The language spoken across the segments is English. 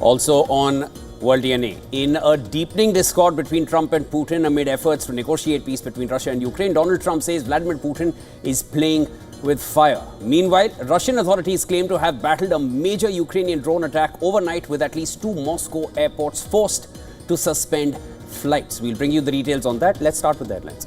Also on World DNA, in a deepening discord between Trump and Putin amid efforts to negotiate peace between Russia and Ukraine, Donald Trump says Vladimir Putin is playing with fire. Meanwhile, Russian authorities claim to have battled a major Ukrainian drone attack overnight with at least 2 Moscow airports forced to suspend flights. We'll bring you the details on that. Let's start with the headlines.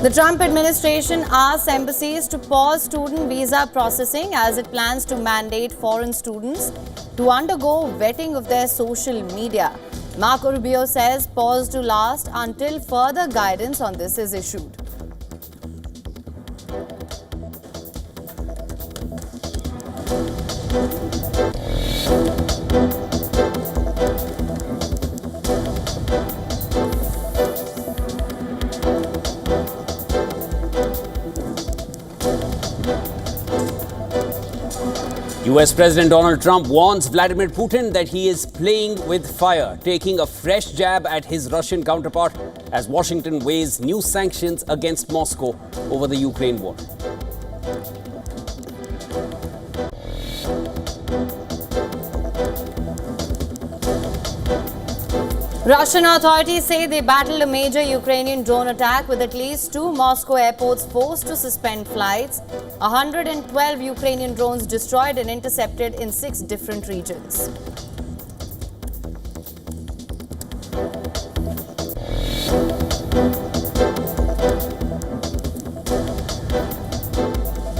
The Trump administration asks embassies to pause student visa processing as it plans to mandate foreign students to undergo vetting of their social media. Marco Rubio says pause to last until further guidance on this is issued. US President Donald Trump warns Vladimir Putin that he is playing with fire, taking a fresh jab at his Russian counterpart as Washington weighs new sanctions against Moscow over the Ukraine war. Russian authorities say they battled a major Ukrainian drone attack with at least 2 Moscow airports forced to suspend flights. 112 Ukrainian drones destroyed and intercepted in 6 different regions.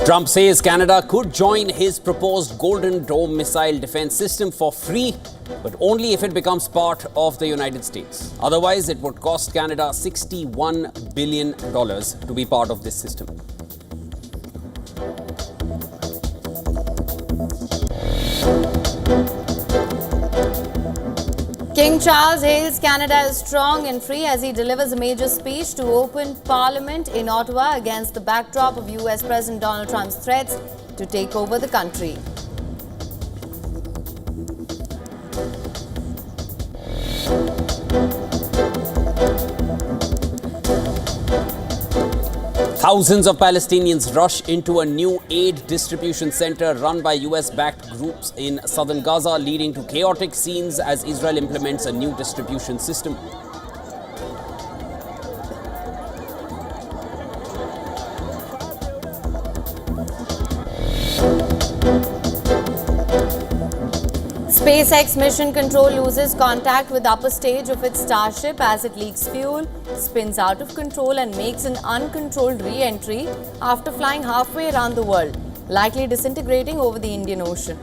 Trump says Canada could join his proposed Golden Dome missile defense system for free, but only if it becomes part of the United States. Otherwise, it would cost Canada $61 billion to be part of this system. King Charles hails Canada as strong and free as he delivers a major speech to open Parliament in Ottawa against the backdrop of US President Donald Trump's threats to take over the country. Thousands of Palestinians rush into a new aid distribution center run by US-backed groups in southern Gaza, leading to chaotic scenes as Israel implements a new distribution system. SpaceX mission control loses contact with upper stage of its Starship as it leaks fuel, spins out of control and makes an uncontrolled re-entry after flying halfway around the world, likely disintegrating over the Indian Ocean.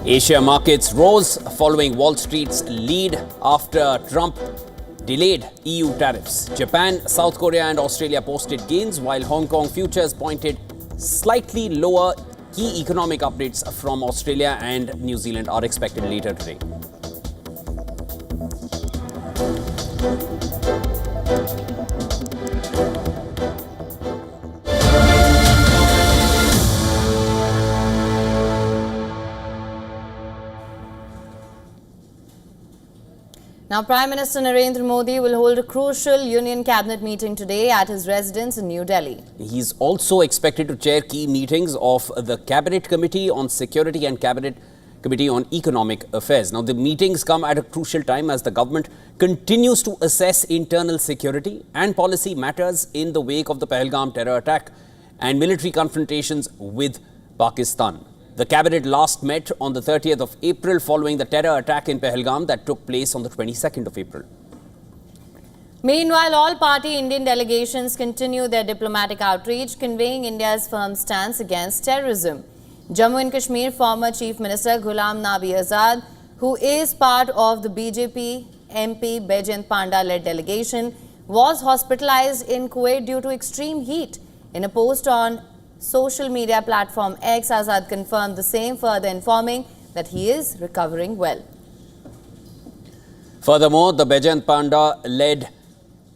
Asia markets rose following Wall Street's lead after Trump delayed EU tariffs. Japan, South Korea and Australia posted gains, while Hong Kong futures pointed slightly lower. Key economic updates from Australia and New Zealand are expected later today. Now, Prime Minister Narendra Modi will hold a crucial Union Cabinet meeting today at his residence in New Delhi. He's also expected to chair key meetings of the Cabinet Committee on Security and Cabinet Committee on Economic Affairs. Now, the meetings come at a crucial time as the government continues to assess internal security and policy matters in the wake of the Pahalgam terror attack and military confrontations with Pakistan. The cabinet last met on the 30th of April following the terror attack in Pahalgam that took place on the 22nd of April. Meanwhile, all-party Indian delegations continue their diplomatic outreach, conveying India's firm stance against terrorism. Jammu and Kashmir former Chief Minister Ghulam Nabi Azad, who is part of the BJP MP Baijent Panda-led delegation, was hospitalized in Kuwait due to extreme heat. In a post on social media platform X, Azad confirmed the same, further informing that he is recovering well. Furthermore, the Baijent Panda-led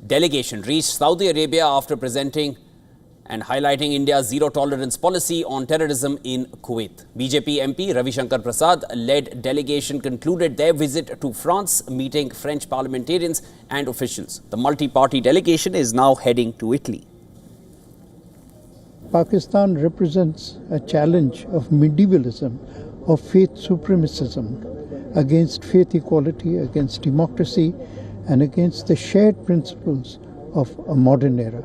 delegation reached Saudi Arabia after presenting and highlighting India's zero-tolerance policy on terrorism in Kuwait. BJP MP Ravi Shankar Prasad-led delegation concluded their visit to France, meeting French parliamentarians and officials. The multi-party delegation is now heading to Italy. Pakistan represents a challenge of medievalism, of faith supremacism, against faith equality, against democracy, and against the shared principles of a modern era.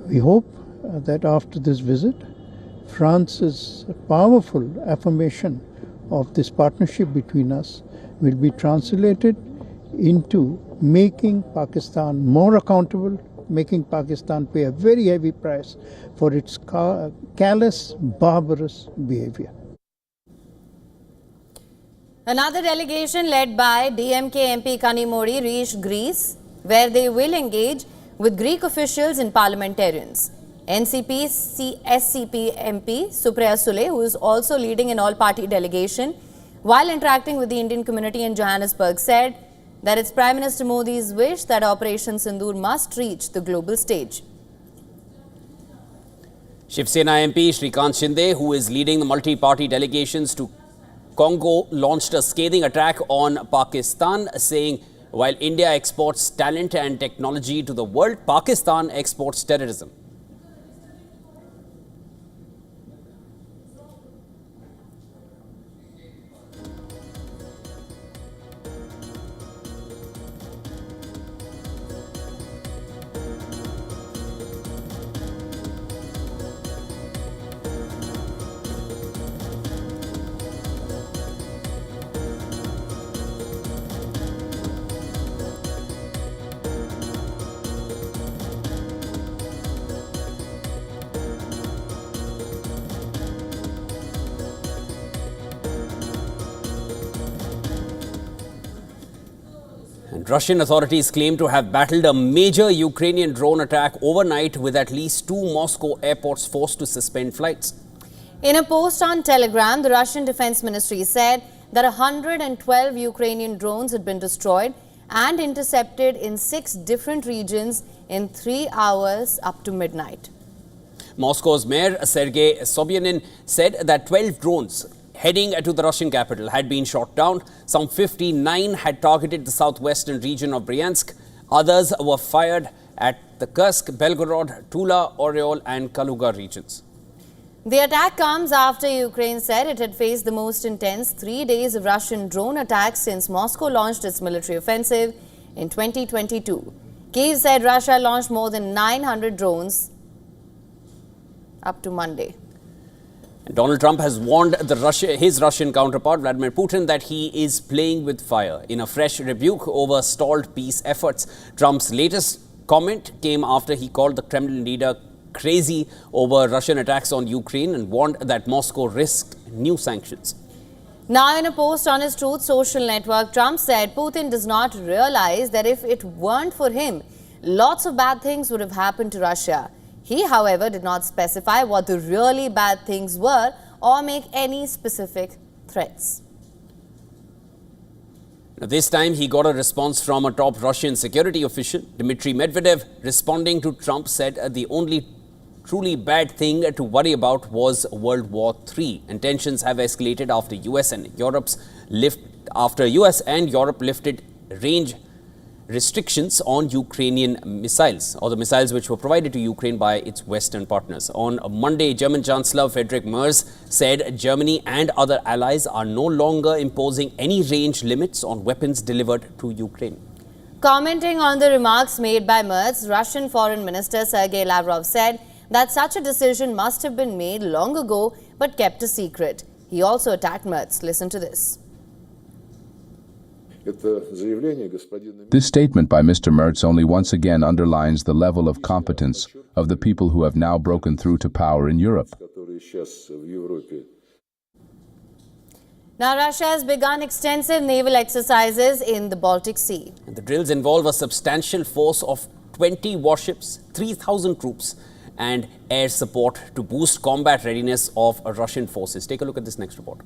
We hope that after this visit, France's powerful affirmation of this partnership between us will be translated into making Pakistan more accountable, making Pakistan pay a very heavy price for its callous, barbarous behavior. Another delegation led by DMK MP Kanimori reached Greece, where they will engage with Greek officials and parliamentarians. NCP SCP MP Supriya Sule, who is also leading an all-party delegation, while interacting with the Indian community in Johannesburg, said that it's Prime Minister Modi's wish that Operation Zindur must reach the global stage. Shiv Sena MP Shrikant Shinde, who is leading the multi-party delegations to Congo, launched a scathing attack on Pakistan, saying while India exports talent and technology to the world, Pakistan exports terrorism. And Russian authorities claim to have battled a major Ukrainian drone attack overnight, with at least 2 Moscow airports forced to suspend flights. In a post on Telegram, the Russian Defense Ministry said that 112 Ukrainian drones had been destroyed and intercepted in 6 different regions in 3 hours up to midnight. Moscow's Mayor Sergei Sobyanin said that 12 drones heading to the Russian capital had been shot down. Some 59 had targeted the southwestern region of Bryansk. Others were fired at the Kursk, Belgorod, Tula, Oryol and Kaluga regions. The attack comes after Ukraine said it had faced the most intense 3 days of Russian drone attacks since Moscow launched its military offensive in 2022. Kyiv said Russia launched more than 900 drones up to Monday. Donald Trump has warned his Russian counterpart Vladimir Putin that he is playing with fire. In a fresh rebuke over stalled peace efforts, Trump's latest comment came after he called the Kremlin leader crazy over Russian attacks on Ukraine and warned that Moscow risked new sanctions. Now, in a post on his Truth social network, Trump said Putin does not realize that if it weren't for him, lots of bad things would have happened to Russia. He, however, did not specify what the really bad things were or make any specific threats. Now, this time he got a response from a top Russian security official. Dmitry Medvedev, responding to Trump, said the only truly bad thing to worry about was World War III. And tensions have escalated after US and Europe lifted range restrictions on Ukrainian missiles, or the missiles which were provided to Ukraine by its Western partners. On Monday, German Chancellor Friedrich Merz said Germany and other allies are no longer imposing any range limits on weapons delivered to Ukraine. Commenting on the remarks made by Merz, Russian Foreign Minister Sergei Lavrov said that such a decision must have been made long ago but kept a secret. He also attacked Merz. Listen to this. This statement by Mr. Merz only once again underlines the level of competence of the people who have now broken through to power in Europe. Now, Russia has begun extensive naval exercises in the Baltic Sea. The drills involve a substantial force of 20 warships, 3,000 troops and air support to boost combat readiness of Russian forces. Take a look at this next report.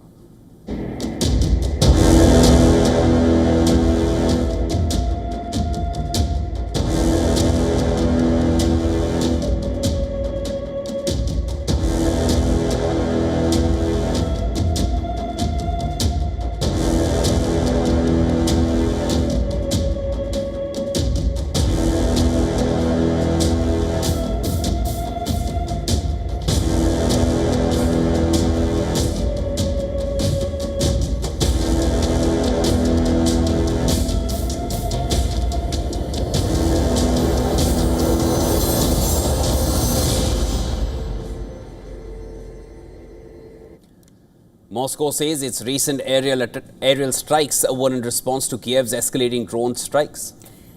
Moscow says its recent aerial strikes were in response to Kiev's escalating drone strikes.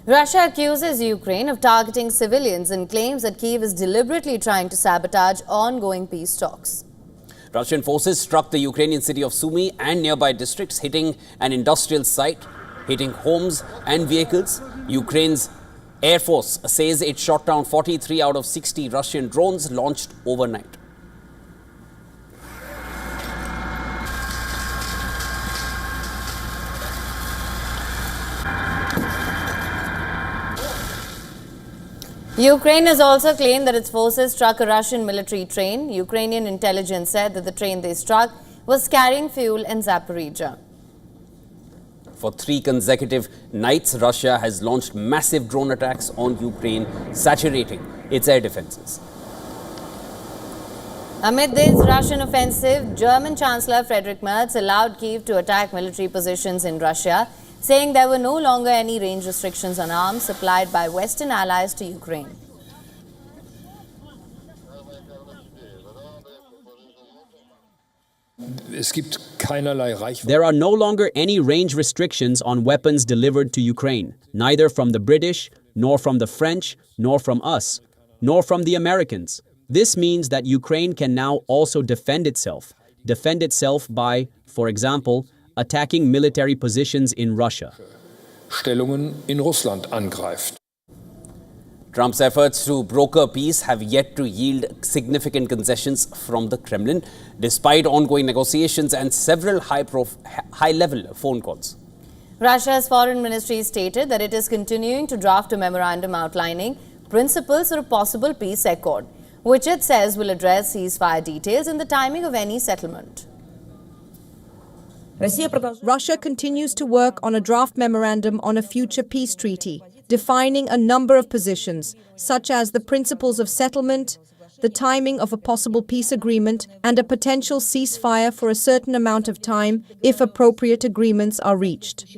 Russia accuses Ukraine of targeting civilians and claims that Kyiv is deliberately trying to sabotage ongoing peace talks. Russian forces struck the Ukrainian city of Sumy and nearby districts, hitting an industrial site, hitting homes and vehicles. Ukraine's Air Force says it shot down 43 out of 60 Russian drones launched overnight. Ukraine has also claimed that its forces struck a Russian military train. Ukrainian intelligence said that the train they struck was carrying fuel in Zaporizhia. For 3 consecutive nights, Russia has launched massive drone attacks on Ukraine, saturating its air defenses. Amid this Russian offensive, German Chancellor Friedrich Merz allowed Kyiv to attack military positions in Russia, saying there were no longer any range restrictions on arms supplied by Western allies to Ukraine. There are no longer any range restrictions on weapons delivered to Ukraine, neither from the British, nor from the French, nor from us, nor from the Americans. This means that Ukraine can now also defend itself by, for example, attacking military positions in Russia. Stellungen in Russland angreift. Trump's efforts to broker peace have yet to yield significant concessions from the Kremlin, despite ongoing negotiations and several high-level phone calls. Russia's foreign ministry stated that it is continuing to draft a memorandum outlining principles for a possible peace accord, which it says will address ceasefire details and the timing of any settlement. Russia continues to work on a draft memorandum on a future peace treaty, defining a number of positions, such as the principles of settlement, the timing of a possible peace agreement, and a potential ceasefire for a certain amount of time if appropriate agreements are reached.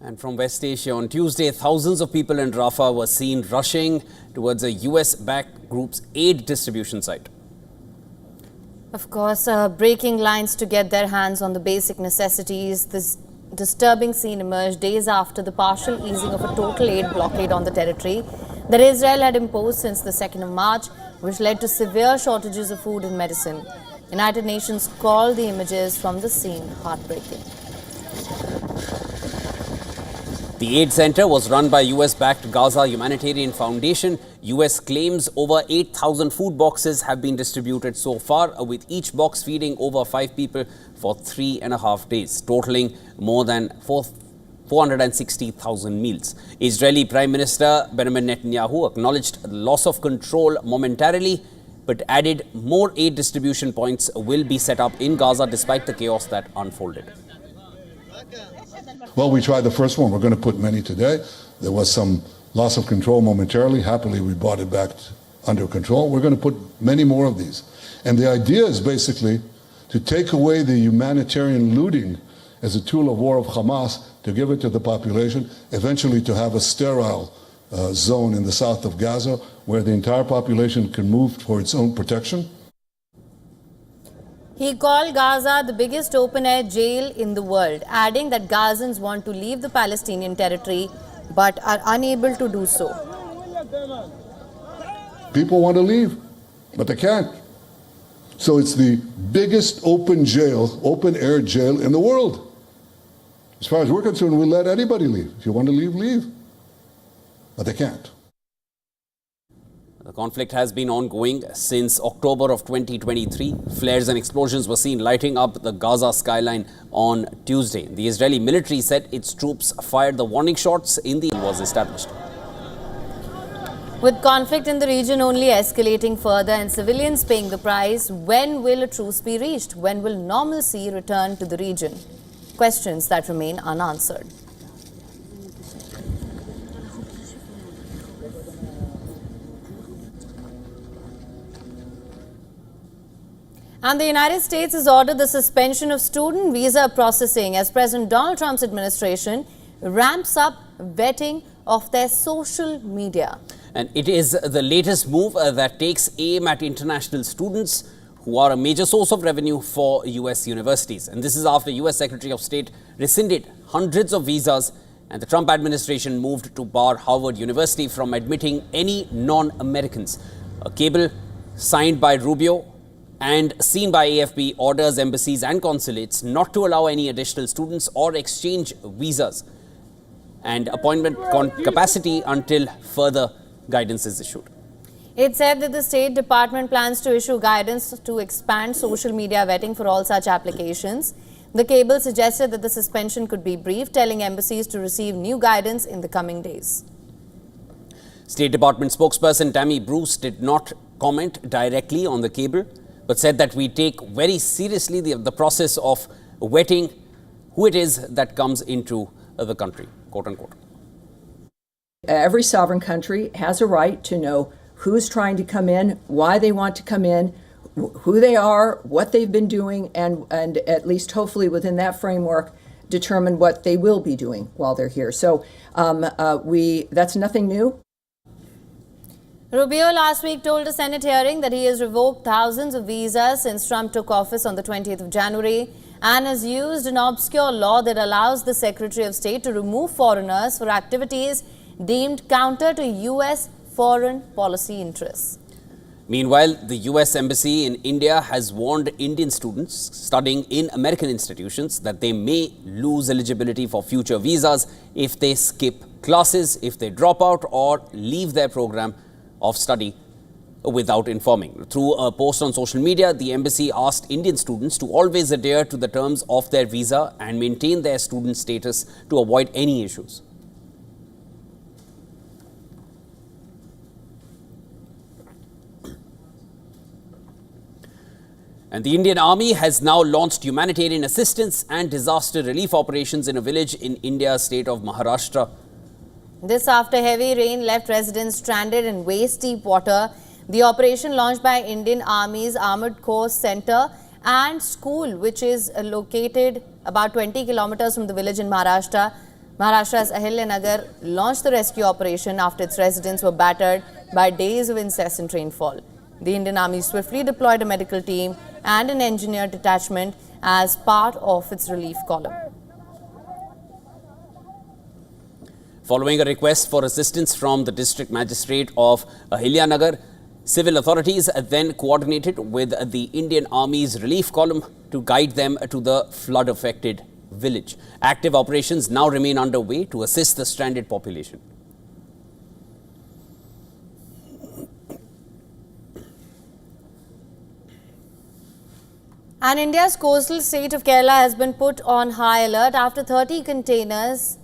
And from West Asia, on Tuesday, thousands of people in Rafah were seen rushing towards a US-backed group's aid distribution site. Of course, breaking lines to get their hands on the basic necessities. This disturbing scene emerged days after the partial easing of a total aid blockade on the territory that Israel had imposed since the 2nd of March, which led to severe shortages of food and medicine. United Nations called the images from the scene heartbreaking. The aid center was run by US-backed Gaza Humanitarian Foundation. US claims over 8,000 food boxes have been distributed so far, with each box feeding over 5 people for 3.5 days, totaling more than 460,000 meals. Israeli Prime Minister Benjamin Netanyahu acknowledged the loss of control momentarily, but added more aid distribution points will be set up in Gaza despite the chaos that unfolded. Well, we tried the first one. We're going to put many today. There was some loss of control momentarily. Happily, we brought it back under control. We're going to put many more of these. And the idea is basically to take away the humanitarian looting as a tool of war of Hamas, to give it to the population, eventually to have a sterile zone in the south of Gaza where the entire population can move for its own protection. He called Gaza the biggest open-air jail in the world, adding that Gazans want to leave the Palestinian territory but are unable to do so. People want to leave, but they can't. So it's the biggest open-air jail in the world. As far as we're concerned, we'll let anybody leave. If you want to leave, leave. But they can't. The conflict has been ongoing since October of 2023. Flares and explosions were seen lighting up the Gaza skyline on Tuesday. The Israeli military said its troops fired the warning shots in the was established. With conflict in the region only escalating further and civilians paying the price, when will a truce be reached? When will normalcy return to the region? Questions that remain unanswered. And the United States has ordered the suspension of student visa processing as President Donald Trump's administration ramps up vetting of their social media. And it is the latest move that takes aim at international students who are a major source of revenue for US universities. And this is after US Secretary of State rescinded hundreds of visas and the Trump administration moved to bar Harvard University from admitting any non-Americans. A cable signed by Rubio and seen by AFP orders embassies and consulates not to allow any additional students or exchange visas and appointment capacity until further guidance is issued. It said that the State Department plans to issue guidance to expand social media vetting for all such applications. The cable suggested that the suspension could be brief, telling embassies to receive new guidance in the coming days. State Department spokesperson Tammy Bruce did not comment directly on the cable, but said that we take very seriously the process of vetting who it is that comes into the country, quote unquote. Every sovereign country has a right to know who's trying to come in, why they want to come in, who they are, what they've been doing, and at least hopefully within that framework, determine what they will be doing while they're here. So that's nothing new. Rubio last week told a Senate hearing that he has revoked thousands of visas since Trump took office on the 20th of January and has used an obscure law that allows the Secretary of State to remove foreigners for activities deemed counter to US foreign policy interests. Meanwhile, the US Embassy in India has warned Indian students studying in American institutions that they may lose eligibility for future visas if they skip classes, if they drop out or leave their program of study without informing. Through a post on social media, the embassy asked Indian students to always adhere to the terms of their visa and maintain their student status to avoid any issues. And the Indian Army has now launched humanitarian assistance and disaster relief operations in a village in India's state of Maharashtra. This after heavy rain left residents stranded in waist-deep water. The operation launched by Indian Army's Armored Corps Center and School, which is located about 20 kilometers from the village in Maharashtra. Maharashtra's Ahilyanagar launched the rescue operation after its residents were battered by days of incessant rainfall. The Indian Army swiftly deployed a medical team and an engineer detachment as part of its relief column. Following a request for assistance from the district magistrate of Ahilyanagar, civil authorities then coordinated with the Indian Army's relief column to guide them to the flood-affected village. Active operations now remain underway to assist the stranded population. And India's coastal state of Kerala has been put on high alert after 30 containers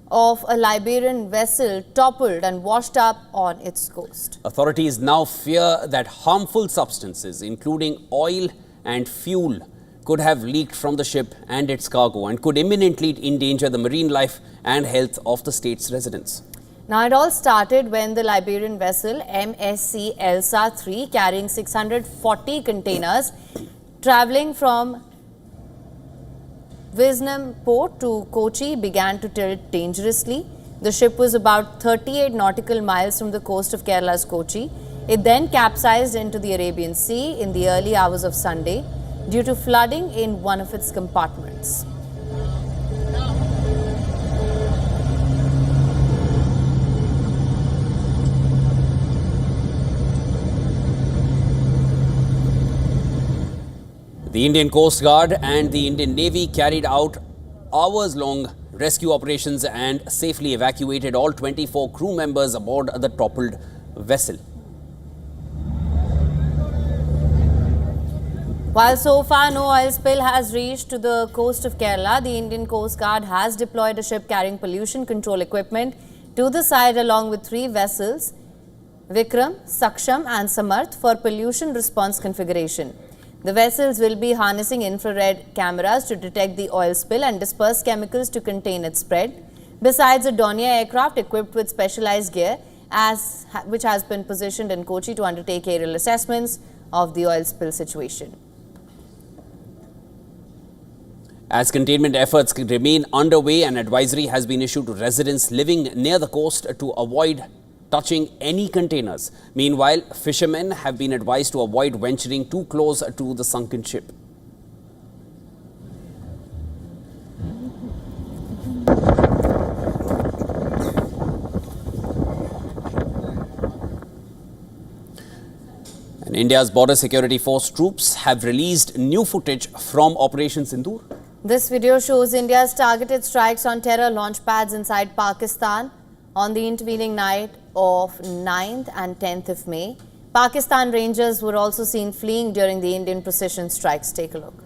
of a Liberian vessel toppled and washed up on its coast. Authorities now fear that harmful substances, including oil and fuel, could have leaked from the ship and its cargo and could imminently endanger the marine life and health of the state's residents. Now, it all started when the Liberian vessel MSC Elsa 3, carrying 640 containers, traveling from Visakhapatnam port to Kochi, began to tilt dangerously. The ship was about 38 nautical miles from the coast of Kerala's Kochi. It then capsized into the Arabian Sea in the early hours of Sunday due to flooding in one of its compartments. The Indian Coast Guard and the Indian Navy carried out hours-long rescue operations and safely evacuated all 24 crew members aboard the toppled vessel. While so far no oil spill has reached to the coast of Kerala, the Indian Coast Guard has deployed a ship carrying pollution control equipment to the site along with 3 vessels. Vikram, Saksham and Samarth for pollution response configuration. The vessels will be harnessing infrared cameras to detect the oil spill and disperse chemicals to contain its spread. Besides, a Dornier aircraft equipped with specialized gear which has been positioned in Kochi to undertake aerial assessments of the oil spill situation. As containment efforts remain underway, an advisory has been issued to residents living near the coast to avoid touching any containers. Meanwhile, fishermen have been advised to avoid venturing too close to the sunken ship. And India's Border Security Force troops have released new footage from Operation Zindur. This video shows India's targeted strikes on terror launch pads inside Pakistan on the intervening night of 9th and 10th of May. Pakistan Rangers were also seen fleeing during the Indian precision strikes. Take a look.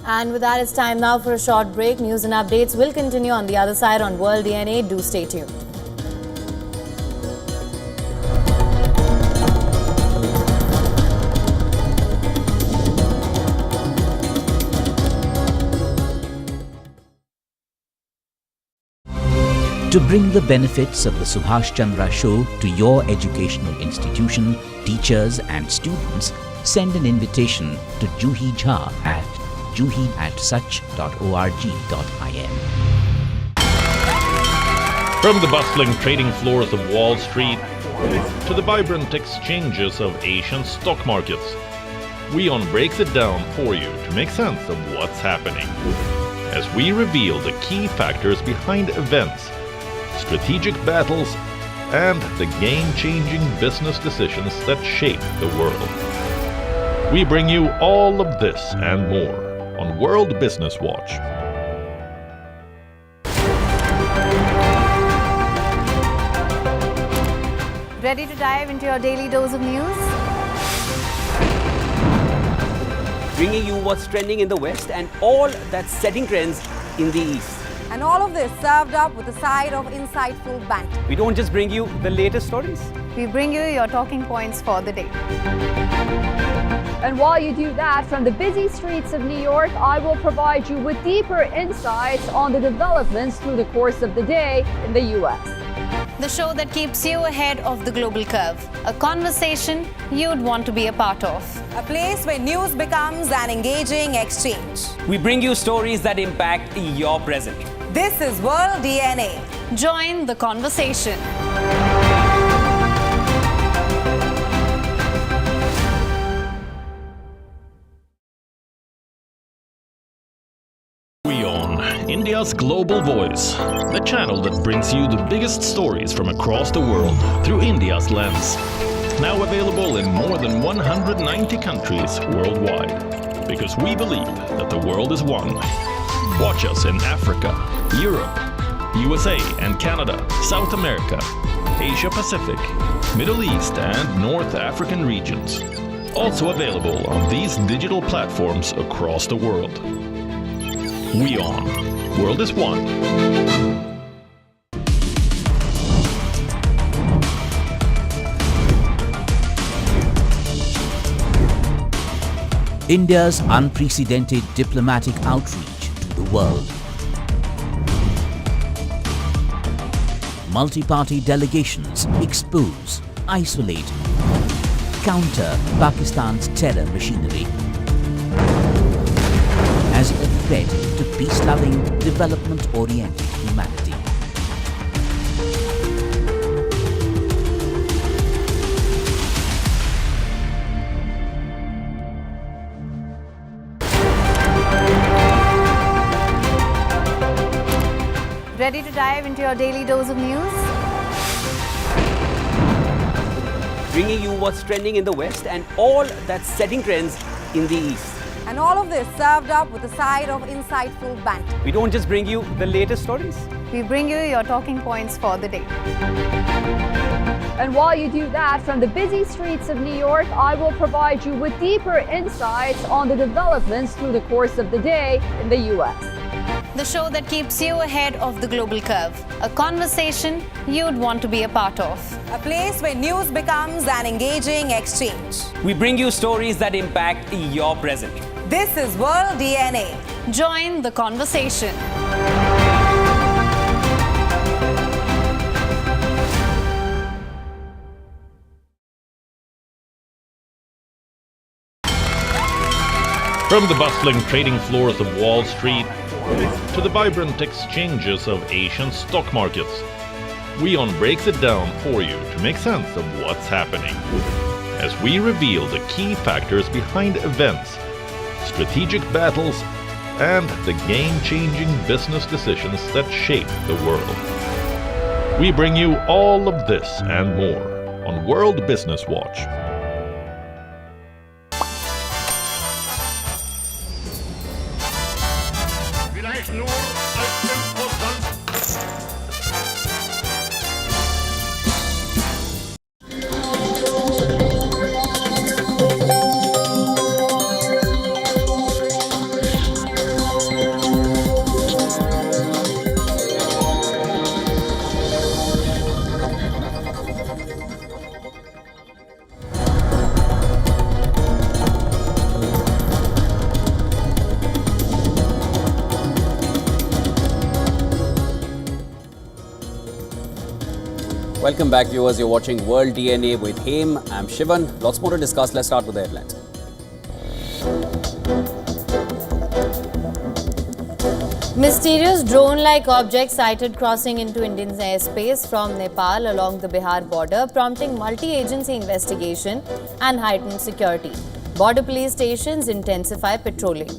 And with that, it's time now for a short break. News and updates will continue on the other side on World DNA. Do stay tuned. To bring the benefits of the Subhash Chandra Show to your educational institution, teachers and students, send an invitation to Juhi Jha at juhi@such.org.in. From the bustling trading floors of Wall Street to the vibrant exchanges of Asian stock markets, WION breaks it down for you to make sense of what's happening. As we reveal the key factors behind events, strategic battles, and the game-changing business decisions that shape the world. We bring you all of this and more on World Business Watch. Ready to dive into your daily dose of news? Bringing you what's trending in the West and all that's setting trends in the East. And all of this served up with a side of insightful banter. We don't just bring you the latest stories. We bring you your talking points for the day. And while you do that, from the busy streets of New York, I will provide you with deeper insights on the developments through the course of the day in the U.S. The show that keeps you ahead of the global curve. A conversation you'd want to be a part of. A place where news becomes an engaging exchange. We bring you stories that impact your present. This is World DNA. Join the conversation. WION, India's global voice, the channel that brings you the biggest stories from across the world through India's lens. Now available in more than 190 countries worldwide, because we believe that the world is one. Watch us in Africa, Europe, USA and Canada, South America, Asia Pacific, Middle East and North African regions. Also available on these digital platforms across the world. WION. World is one. India's unprecedented diplomatic outreach to the world. Multi-party delegations expose, isolate, counter Pakistan's terror machinery as a threat to to peace-loving, development-oriented humanity. Ready to dive into your daily dose of news? Bringing you what's trending in the West and all that's setting trends in the East. And all of this served up with a side of insightful banter. We don't just bring you the latest stories. We bring you your talking points for the day. And while you do that, from the busy streets of New York, I will provide you with deeper insights on the developments through the course of the day in the US. The show that keeps you ahead of the global curve. A conversation you'd want to be a part of. A place where news becomes an engaging exchange. We bring you stories that impact your present. This is World DNA. Join the conversation. From the bustling trading floors of Wall Street to the vibrant exchanges of Asian stock markets, WION breaks it down for you to make sense of what's happening, as we reveal the key factors behind events, strategic battles, and the game-changing business decisions that shape the world. We bring you all of this and more on World Business Watch. Welcome back, viewers. You're watching World DNA with Haim. I'm Shivan. Lots more to discuss. Let's start with the headlines. Mysterious drone-like objects sighted crossing into Indian airspace from Nepal along the Bihar border, prompting multi-agency investigation and heightened security. Border police stations intensify patrolling.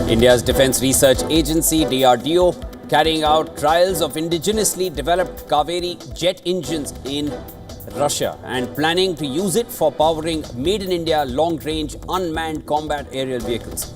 India's Defence Research Agency, DRDO, carrying out trials of indigenously developed Kaveri jet engines in Russia and planning to use it for powering Made in India long-range unmanned combat aerial vehicles.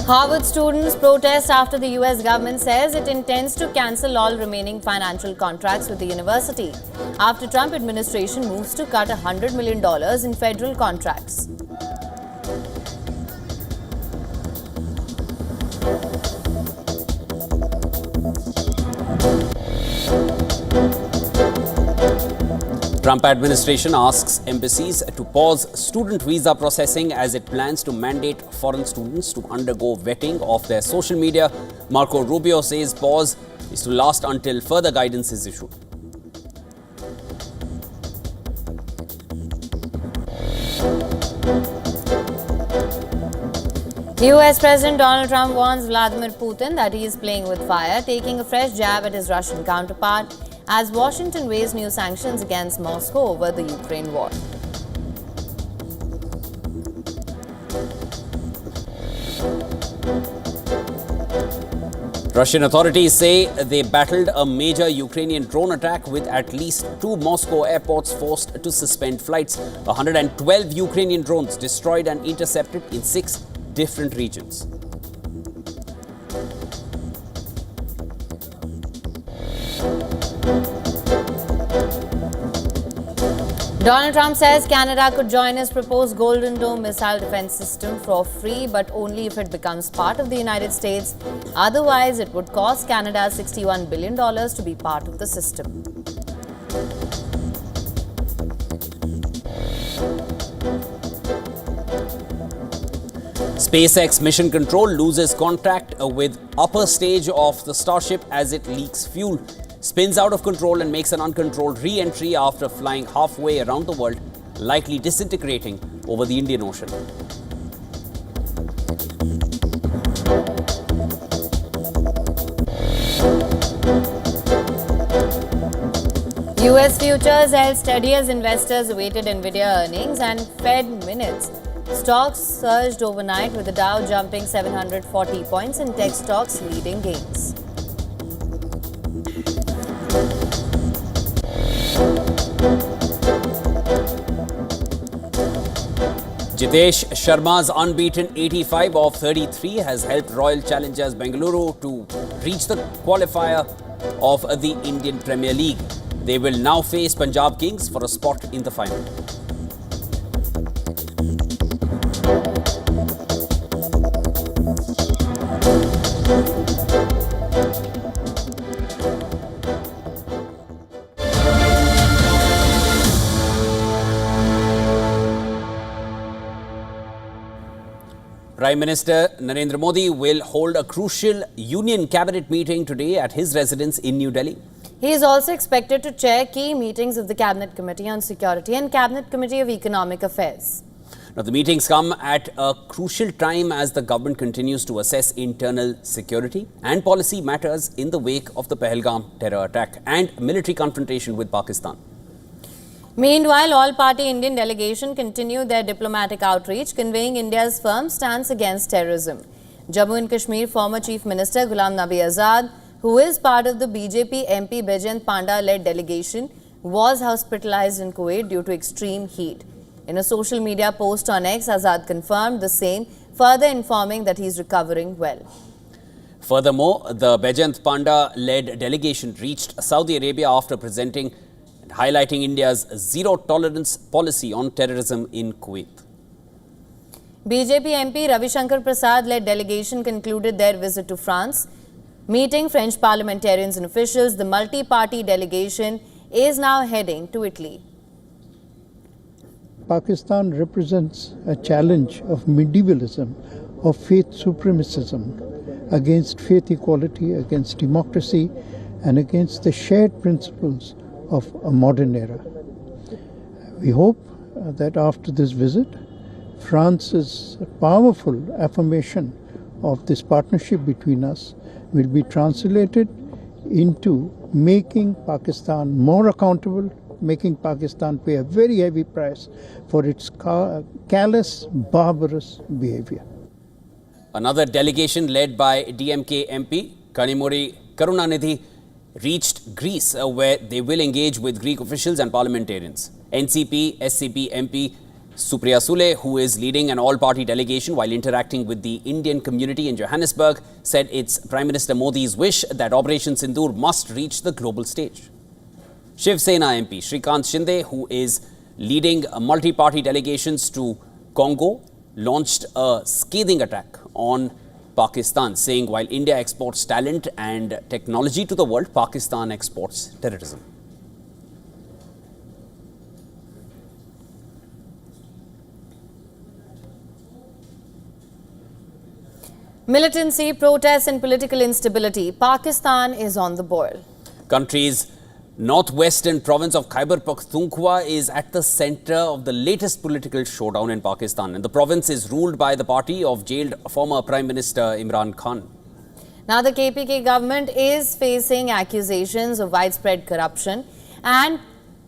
Harvard students protest after the US government says it intends to cancel all remaining financial contracts with the university after Trump administration moves to cut $100 million in federal contracts. Trump administration asks embassies to pause student visa processing as it plans to mandate foreign students to undergo vetting of their social media. Marco Rubio says pause is to last until further guidance is issued. US President Donald Trump warns Vladimir Putin that he is playing with fire, taking a fresh jab at his Russian counterpart as Washington weighs new sanctions against Moscow over the Ukraine war. Russian authorities say they battled a major Ukrainian drone attack with at least 2 Moscow airports forced to suspend flights. 112 Ukrainian drones destroyed and intercepted in 6 different regions. Donald Trump says Canada could join his proposed Golden Dome missile defense system for free, but only if it becomes part of the United States. Otherwise, it would cost Canada $61 billion to be part of the system. SpaceX mission control loses contact with upper stage of the Starship as it leaks fuel, spins out of control and makes an uncontrolled re-entry after flying halfway around the world, likely disintegrating over the Indian Ocean. US futures held steady as investors awaited Nvidia earnings and Fed minutes. Stocks surged overnight with the Dow jumping 740 points and tech stocks leading gains. Jitesh Sharma's unbeaten 85 of 33 has helped Royal Challengers Bengaluru to reach the qualifier of the Indian Premier League. They will now face Punjab Kings for a spot in the final. Prime Minister Narendra Modi will hold a crucial Union Cabinet meeting today at his residence in New Delhi. He is also expected to chair key meetings of the Cabinet Committee on Security and Cabinet Committee of Economic Affairs. Now, the meetings come at a crucial time as the government continues to assess internal security and policy matters in the wake of the Pahalgam terror attack and military confrontation with Pakistan. Meanwhile, all-party Indian delegation continued their diplomatic outreach, conveying India's firm stance against terrorism. Jammu and Kashmir former Chief Minister Ghulam Nabi Azad, who is part of the BJP MP Baijent Panda-led delegation, was hospitalized in Kuwait due to extreme heat. In a social media post on X, Azad confirmed the same, further informing that he is recovering well. Furthermore, the Baijent Panda-led delegation reached Saudi Arabia after presenting and highlighting India's zero-tolerance policy on terrorism in Kuwait. BJP MP Ravi Shankar Prasad-led delegation concluded their visit to France. Meeting French parliamentarians and officials, the multi-party delegation is now heading to Italy. Pakistan represents a challenge of medievalism, of faith supremacism, against faith equality, against democracy, and against the shared principles of a modern era. We hope that after this visit, France's powerful affirmation of this partnership between us will be translated into making Pakistan more accountable, making Pakistan pay a very heavy price for its callous, barbarous behavior. Another delegation led by DMK MP Kanimuri Karunanidhi reached Greece, where they will engage with Greek officials and parliamentarians. NCP SCP MP Supriya Sule, who is leading an all-party delegation while interacting with the Indian community in Johannesburg, said it's Prime Minister Modi's wish that Operation Zindur must reach the global stage. Shiv Sena MP Shrikant Shinde, who is leading multi-party delegations to Congo, launched a scathing attack on Pakistan, saying while India exports talent and technology to the world, Pakistan exports terrorism. Militancy, protests and political instability. Pakistan is on the boil. Country's northwestern province of Khyber Pakhtunkhwa is at the center of the latest political showdown in Pakistan, and the province is ruled by the party of jailed former Prime Minister Imran Khan. Now the KPK government is facing accusations of widespread corruption and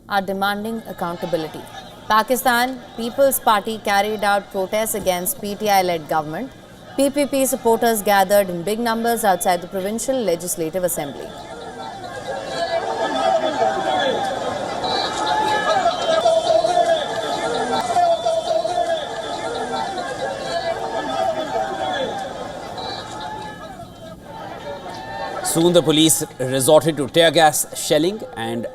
are demanding accountability. Pakistan People's Party carried out protests against PTI-led government. PPP supporters gathered in big numbers outside the Provincial Legislative Assembly. Soon the police resorted to tear gas shelling and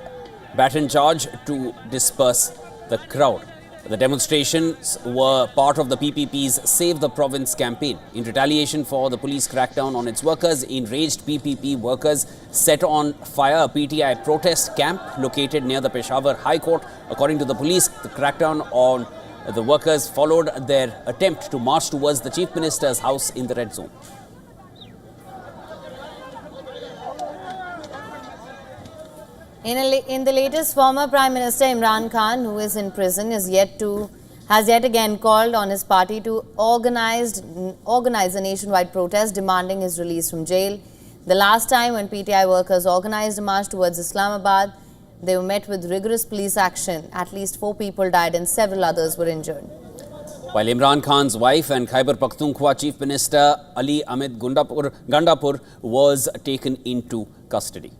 baton charge to disperse the crowd. The demonstrations were part of the PPP's Save the Province campaign. In retaliation for the police crackdown on its workers, enraged PPP workers set on fire a PTI protest camp located near the Peshawar High Court. According to the police, the crackdown on The workers followed their attempt to march towards the Chief Minister's house in the red zone. In the latest, former Prime Minister Imran Khan, who is in prison, has yet again called on his party to organize a nationwide protest demanding his release from jail. The last time when PTI workers organized a march towards Islamabad, they were met with rigorous police action. At least 4 people died and several others were injured. While Imran Khan's wife and Khyber Pakhtunkhwa Chief Minister Ali Ahmed Gandapur was taken into custody.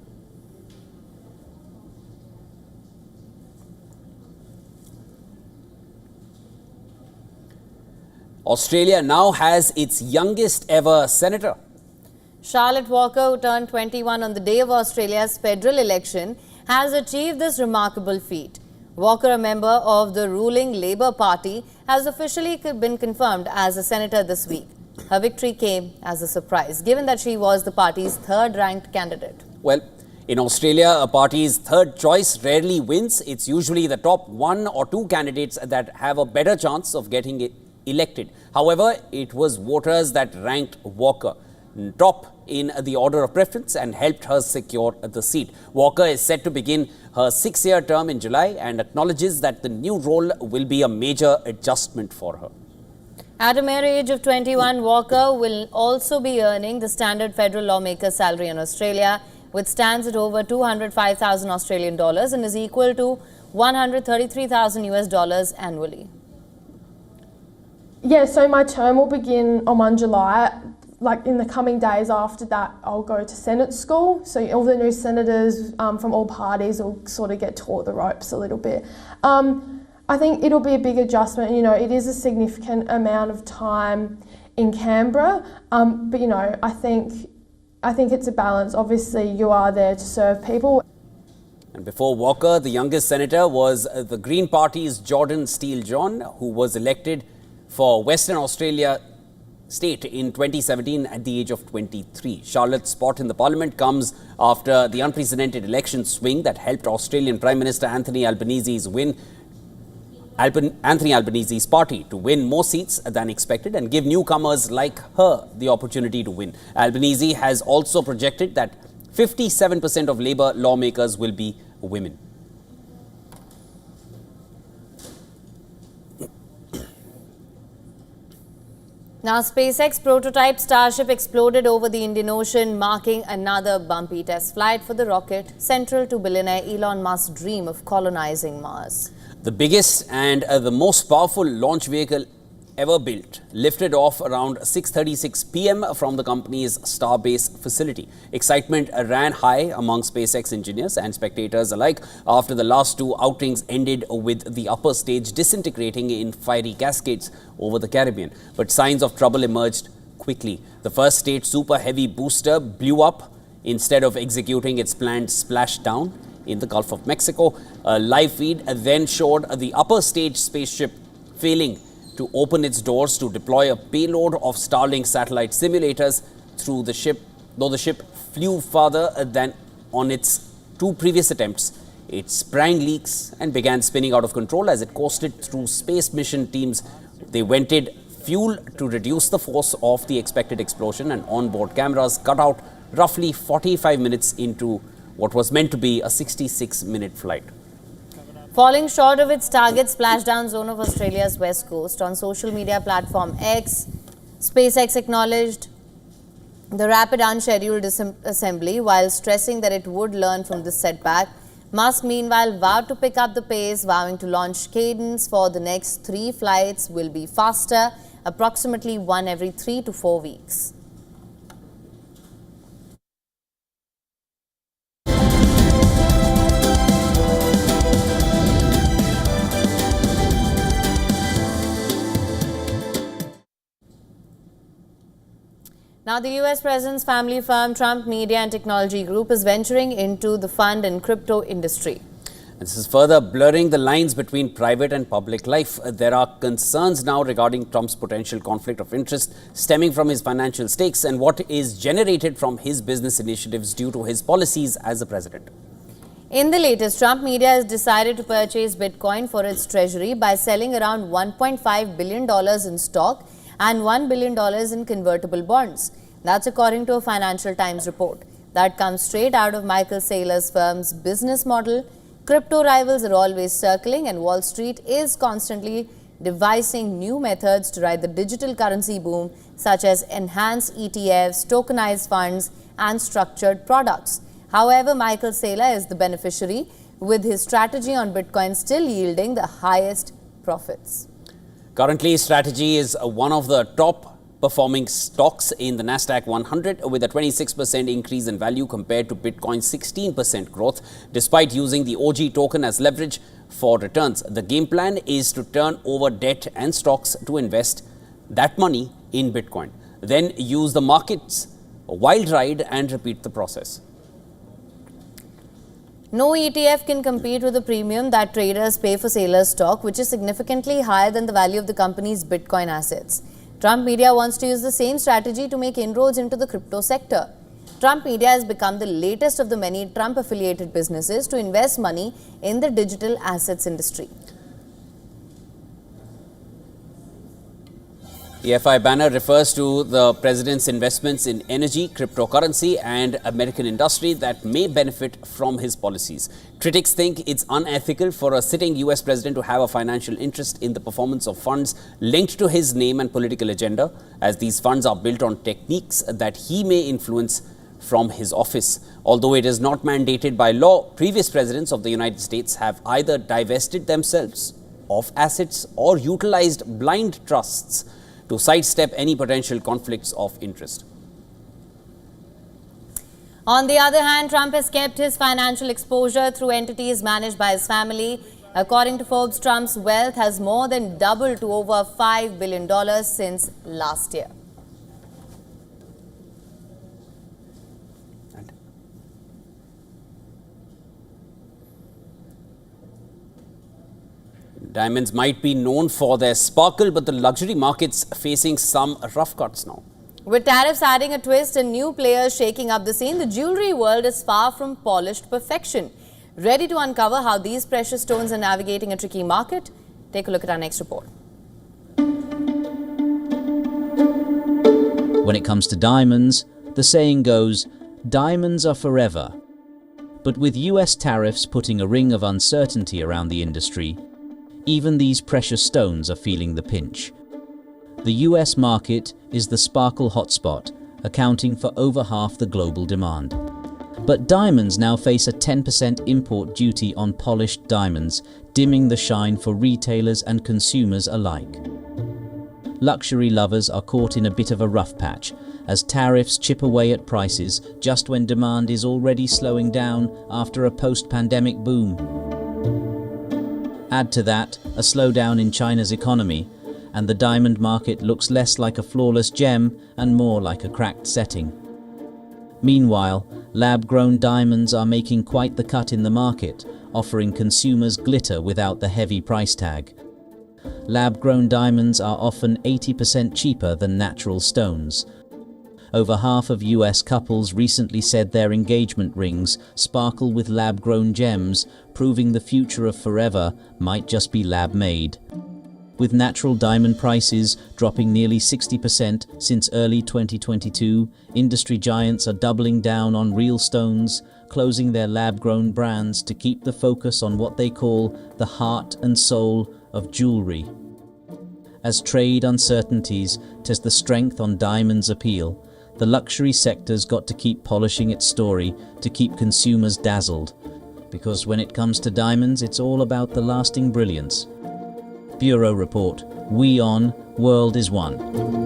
Australia now has its youngest ever senator. Charlotte Walker, who turned 21 on the day of Australia's federal election, has achieved this remarkable feat. Walker, a member of the ruling Labour Party, has officially been confirmed as a senator this week. Her victory came as a surprise, given that she was the party's third-ranked candidate. Well, in Australia, a party's third choice rarely wins. It's usually the top 1 or 2 candidates that have a better chance of getting elected. However, it was voters that ranked Walker top in the order of preference and helped her secure the seat. Walker is set to begin her 6-year term in July and acknowledges that the new role will be a major adjustment for her. At a mere age of 21, Walker will also be earning the standard federal lawmaker salary in Australia, which stands at over 205,000 Australian dollars and is equal to 133,000 US dollars annually. Yeah, so my term will begin on 1 July. Like in the coming days after that, I'll go to Senate school. So all the new senators from all parties will sort of get taught the ropes a little bit. I think it'll be a big adjustment. You know, it is a significant amount of time in Canberra, but you know, I think it's a balance. Obviously, you are there to serve people. And before Walker, the youngest senator was the Green Party's Jordan Steele-John, who was elected for Western Australia State in 2017 at the age of 23. Charlotte's spot in the parliament comes after the unprecedented election swing that helped Australian Prime Minister Anthony Albanese's party to win more seats than expected and give newcomers like her the opportunity to win. Albanese has also projected that 57% of Labour lawmakers will be women. Now, SpaceX prototype Starship exploded over the Indian Ocean, marking another bumpy test flight for the rocket, central to billionaire Elon Musk's dream of colonizing Mars. The biggest and the most powerful launch vehicle ever built lifted off around 6:36 p.m. from the company's Starbase facility. Excitement ran high among SpaceX engineers and spectators alike after the last 2 outings ended with the upper stage disintegrating in fiery cascades over the Caribbean. But signs of trouble emerged quickly. The first stage Super Heavy booster blew up instead of executing its planned splashdown in the Gulf of Mexico. A live feed then showed the upper stage spaceship failing to open its doors to deploy a payload of Starlink satellite simulators through the ship. Though the ship flew farther than on its 2 previous attempts, it sprang leaks and began spinning out of control as it coasted through space mission teams. They vented fuel to reduce the force of the expected explosion, and onboard cameras cut out roughly 45 minutes into what was meant to be a 66-minute flight. Falling short of its target splashdown zone of Australia's west coast, on social media platform X, SpaceX acknowledged the rapid unscheduled assembly while stressing that it would learn from this setback. Musk, meanwhile, vowed to pick up the pace, vowing to launch cadence for the next 3 flights will be faster, approximately 1 every 3 to 4 weeks. Now, the US President's family firm Trump Media and Technology Group is venturing into the fund and crypto industry. This is further blurring the lines between private and public life. There are concerns now regarding Trump's potential conflict of interest stemming from his financial stakes and what is generated from his business initiatives due to his policies as a president. In the latest, Trump media has decided to purchase Bitcoin for its treasury by selling around $1.5 billion in stock and $1 billion in convertible bonds. That's according to a Financial Times report. That comes straight out of Michael Saylor's firm's business model. Crypto rivals are always circling, and Wall Street is constantly devising new methods to ride the digital currency boom, such as enhanced ETFs, tokenized funds, and structured products. However, Michael Saylor is the beneficiary, with his strategy on Bitcoin still yielding the highest profits. Currently, Strategy is one of the top performing stocks in the Nasdaq 100 with a 26% increase in value compared to Bitcoin's 16% growth, despite using the OG token as leverage for returns. The game plan is to turn over debt and stocks to invest that money in Bitcoin, then use the market's wild ride and repeat the process. No ETF can compete with the premium that traders pay for Saylor's stock, which is significantly higher than the value of the company's Bitcoin assets. Trump media wants to use the same strategy to make inroads into the crypto sector. Trump media has become the latest of the many Trump-affiliated businesses to invest money in the digital assets industry. The FI banner refers to the president's investments in energy, cryptocurrency and American industry that may benefit from his policies. Critics think it's unethical for a sitting US president to have a financial interest in the performance of funds linked to his name and political agenda, as these funds are built on techniques that he may influence from his office. Although it is not mandated by law, previous presidents of the United States have either divested themselves of assets or utilized blind trusts to sidestep any potential conflicts of interest. On the other hand, Trump has kept his financial exposure through entities managed by his family. According to Forbes, Trump's wealth has more than doubled to over $5 billion since last year. Diamonds might be known for their sparkle, but the luxury market's facing some rough cuts now. With tariffs adding a twist and new players shaking up the scene, the jewelry world is far from polished perfection. Ready to uncover how these precious stones are navigating a tricky market? Take a look at our next report. When it comes to diamonds, the saying goes, diamonds are forever. But with US tariffs putting a ring of uncertainty around the industry, even these precious stones are feeling the pinch. The US market is the sparkle hotspot, accounting for over half the global demand. But diamonds now face a 10% import duty on polished diamonds, dimming the shine for retailers and consumers alike. Luxury lovers are caught in a bit of a rough patch, as tariffs chip away at prices just when demand is already slowing down after a post-pandemic boom. Add to that a slowdown in China's economy, and the diamond market looks less like a flawless gem and more like a cracked setting. Meanwhile, lab-grown diamonds are making quite the cut in the market, offering consumers glitter without the heavy price tag. Lab-grown diamonds are often 80% cheaper than natural stones. Over half of US couples recently said their engagement rings sparkle with lab-grown gems, proving the future of forever might just be lab-made. With natural diamond prices dropping nearly 60% since early 2022, industry giants are doubling down on real stones, closing their lab-grown brands to keep the focus on what they call the heart and soul of jewelry. As trade uncertainties test the strength on diamonds' appeal, the luxury sector's got to keep polishing its story to keep consumers dazzled. Because when it comes to diamonds, it's all about the lasting brilliance. Bureau Report, WION World is One.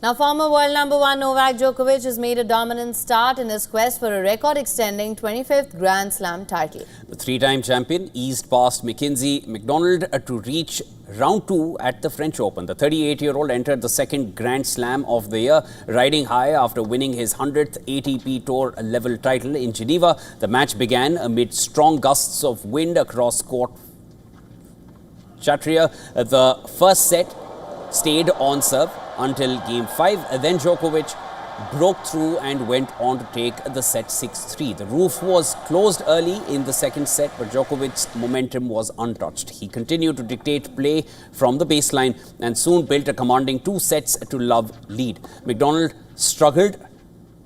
Now, former world number one Novak Djokovic has made a dominant start in his quest for a record-extending 25th Grand Slam title. The three-time champion eased past Mackenzie McDonald to reach round 2 at the French Open. The 38-year-old entered the second Grand Slam of the year, riding high after winning his 100th ATP Tour level title in Geneva. The match began amid strong gusts of wind across court Chatria. The first set stayed on serve until game 5. Then Djokovic broke through and went on to take the set 6-3. The roof was closed early in the second set, but Djokovic's momentum was untouched. He continued to dictate play from the baseline and soon built a commanding 2-sets-to-love lead. McDonald struggled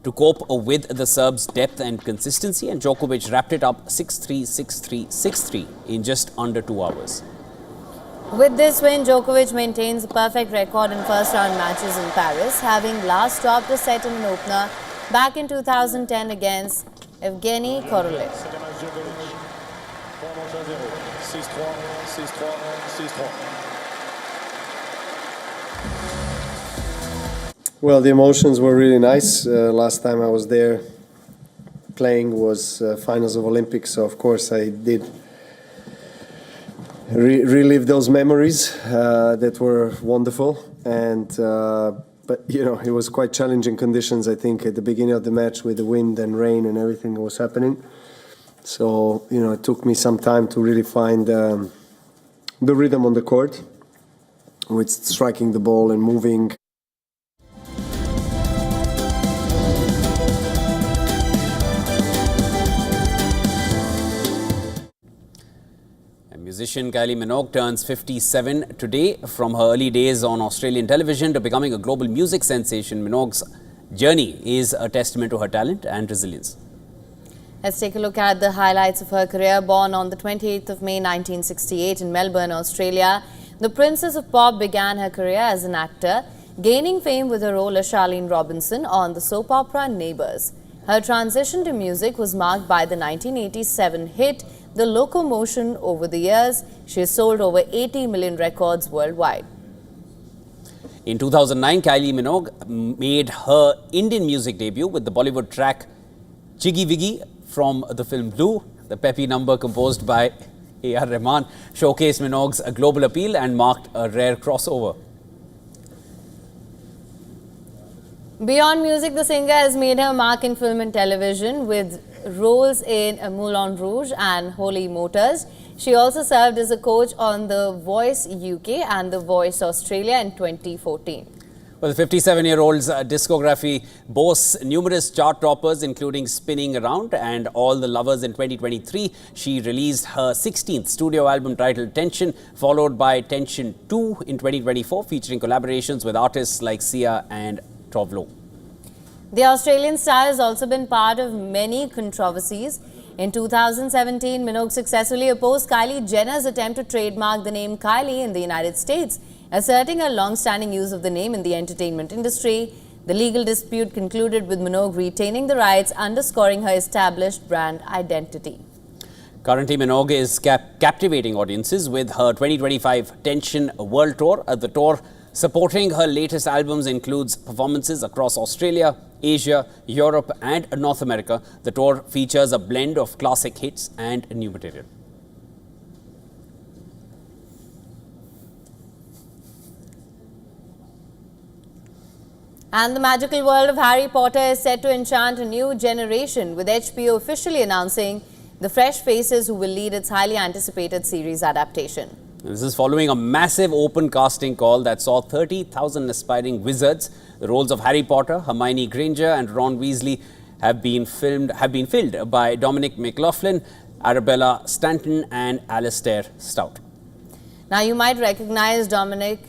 to cope with the Serbs' depth and consistency, and Djokovic wrapped it up 6-3, 6-3, 6-3 in just under 2 hours. With this win, Djokovic maintains a perfect record in first-round matches in Paris, having last dropped a set in an opener back in 2010 against Evgeny Korolev. Well, the emotions were really nice. Last time I was there playing was finals of Olympics, so of course I did relive those memories that were wonderful. And but you know, it was quite challenging conditions, I think, at the beginning of the match with the wind and rain and everything that was happening. So you know, it took me some time to really find the rhythm on the court with striking the ball and moving. Musician Kylie Minogue turns 57 today. From her early days on Australian television to becoming a global music sensation, Minogue's journey is a testament to her talent and resilience. Let's take a look at the highlights of her career. Born on the 28th of May 1968 in Melbourne, Australia, the Princess of Pop began her career as an actor, gaining fame with her role as Charlene Robinson on the soap opera Neighbours. Her transition to music was marked by the 1987 hit The Locomotion. Over the years, she has sold over 80 million records worldwide. In 2009, Kylie Minogue made her Indian music debut with the Bollywood track Jiggy Wiggy from the film Blue. The peppy number composed by A.R. Rahman showcased Minogue's global appeal and marked a rare crossover. Beyond music, the singer has made her mark in film and television with roles in Moulin Rouge and Holy Motors. She also served as a coach on The Voice UK and The Voice Australia in 2014. Well, the 57-year-old's discography boasts numerous chart toppers, including Spinning Around and All the Lovers in 2023. She released her 16th studio album titled Tension, followed by Tension 2 in 2024, featuring collaborations with artists like Sia and Tovlo. The Australian star has also been part of many controversies. In 2017, Minogue successfully opposed Kylie Jenner's attempt to trademark the name Kylie in the United States, asserting her long-standing use of the name in the entertainment industry. The legal dispute concluded with Minogue retaining the rights, underscoring her established brand identity. Currently, Minogue is captivating audiences with her 2025 Tension World Tour. The tour supporting her latest albums includes performances across Australia, Asia, Europe and North America. The tour features a blend of classic hits and new material. And the magical world of Harry Potter is set to enchant a new generation, with HBO officially announcing the fresh faces who will lead its highly anticipated series adaptation. This is following a massive open casting call that saw 30,000 aspiring wizards. The roles of Harry Potter, Hermione Granger and Ron Weasley have been filled by Dominic McLaughlin, Arabella Stanton and Alastair Stout. Now you might recognize Dominic,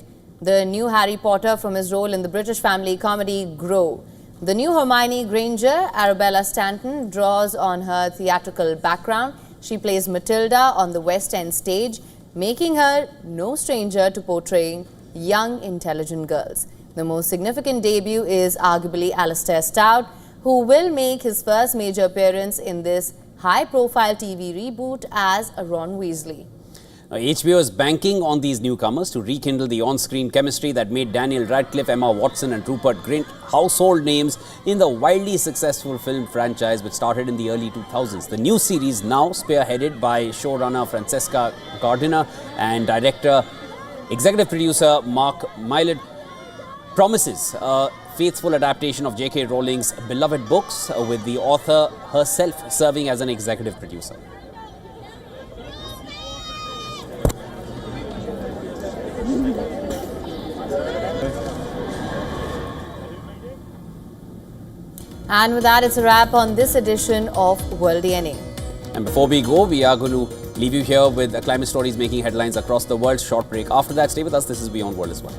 the new Harry Potter, from his role in the British family comedy Grow. The new Hermione Granger, Arabella Stanton, draws on her theatrical background. She plays Matilda on the West End stage, making her no stranger to portraying young, intelligent girls. The most significant debut is arguably Alastair Stout, who will make his first major appearance in this high-profile TV reboot as Ron Weasley. HBO is banking on these newcomers to rekindle the on-screen chemistry that made Daniel Radcliffe, Emma Watson and Rupert Grint household names in the wildly successful film franchise which started in the early 2000s. The new series, now spearheaded by showrunner Francesca Gardiner and executive producer Mark Mylod, promises a faithful adaptation of J.K. Rowling's beloved books, with the author herself serving as an executive producer. And with that, it's a wrap on this edition of World DNA. And before we go, we are going to leave you here with climate stories making headlines across the world. Short break. After that, stay with us. This is WION World as well.